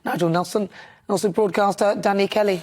Nigel Nelson, and also broadcaster Danny Kelly.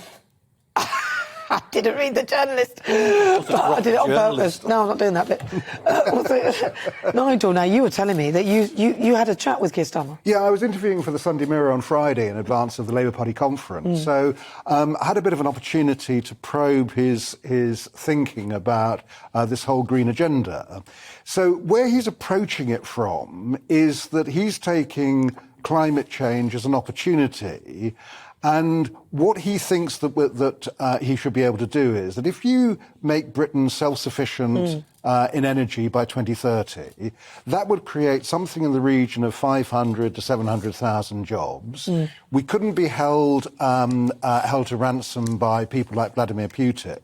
I didn't read the journalist. I did it on purpose. No, I'm not doing that bit. Nigel, now you were telling me that you had a chat with Keir Starmer. Yeah, I was interviewing for the Sunday Mirror on Friday in advance of the Labour Party conference. So I had a bit of an opportunity to probe his thinking about this whole green agenda. So where he's approaching it from is that he's taking climate change as an opportunity. And what he thinks that he should be able to do is that if you make Britain self-sufficient in energy by 2030, that would create something in the region of 500 to 700,000 jobs. We couldn't be held to ransom by people like Vladimir Putin.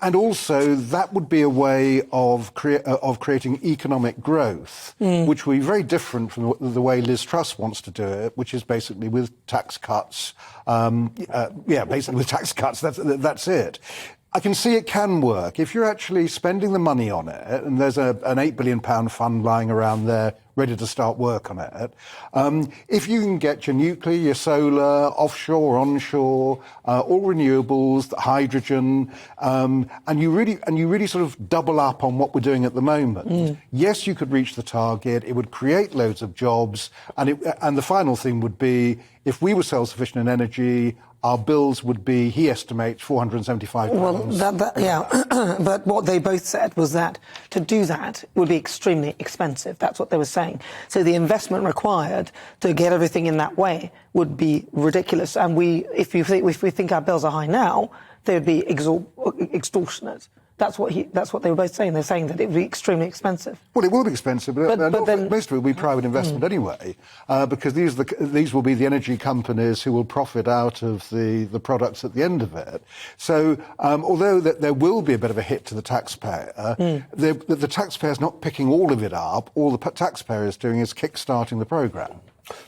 And also that would be a way of creating economic growth, which would be very different from the way Liz Truss wants to do it, which is basically with tax cuts. Basically with tax cuts. That's it. I can see it can work. If you're actually spending the money on it, and there's an £8 billion fund lying around there ready to start work on it, if you can get your nuclear, your solar, offshore, onshore, all renewables, hydrogen, and you really sort of double up on what we're doing at the moment, yes, you could reach the target. It would create loads of jobs, and the final thing would be, if we were self-sufficient in energy, our bills would be, he estimates, £475. Well, but what they both said was that to do that would be extremely expensive. That's what they were saying. So the investment required to get everything in that way would be ridiculous. And if we think our bills are high now, they would be extortionate. That's what they were both saying. They're saying that it would be extremely expensive. Well, it will be expensive, but then most of it will be private investment anyway, because these will be the energy companies who will profit out of the products at the end of it. So, although there will be a bit of a hit to the taxpayer, the taxpayer's not picking all of it up. All the taxpayer is doing is kick-starting the programme.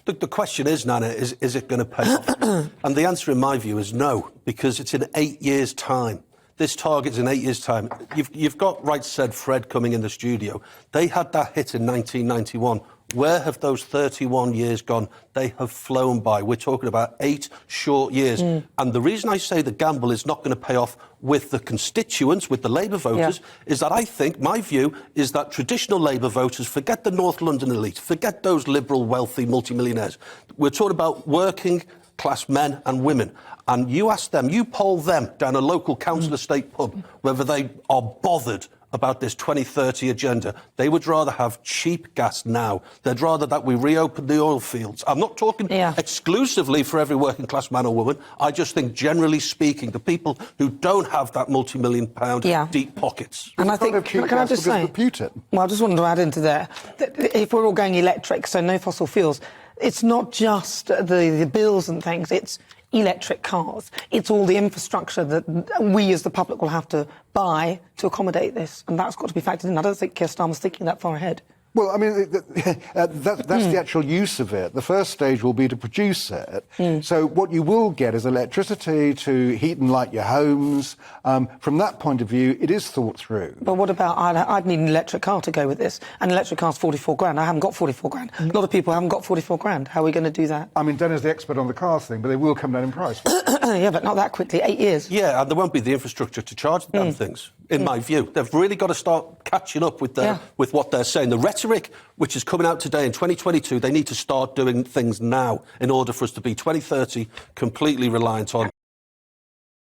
The question is, Nana, is it going to pay off? And the answer, in my view, is no, because it's in 8 years' time. This target's in 8 years' time. You've got, right said Fred, coming in the studio. They had that hit in 1991. Where have those 31 years gone? They have flown by. We're talking about 8 short years. And the reason I say the gamble is not going to pay off with the constituents, with the Labour voters, is that I think, my view, is that traditional Labour voters, forget the North London elite, forget those liberal, wealthy multimillionaires. We're talking about working class men and women. And you ask them, you poll them down a local council estate pub, whether they are bothered about this 2030 agenda. They would rather have cheap gas now. They'd rather that we reopen the oil fields. I'm not talking exclusively for every working class man or woman. I just think, generally speaking, the people who don't have that multi-million-pound deep pockets. And I think, can I just say, well, I just wanted to add into there, that if we're all going electric, so no fossil fuels, it's not just the bills and things, it's electric cars. It's all the infrastructure that we as the public will have to buy to accommodate this, and that's got to be factored in. I don't think Keir Starmer's thinking that far ahead. Well, I mean, that's the actual use of it. The first stage will be to produce it. So what you will get is electricity to heat and light your homes. From that point of view, it is thought through. But what about, I'd need an electric car to go with this. An electric car's 44 grand. I haven't got 44 grand. A lot of people haven't got 44 grand. How are we going to do that? I mean, Dennis the expert on the car thing, but they will come down in price. Yeah, but not that quickly. 8 years. Yeah, and there won't be the infrastructure to charge the damn things, in my view. They've really got to start catching up with with what they're saying. The rhetoric, which is coming out today in 2022, they need to start doing things now in order for us to be 2030 completely reliant on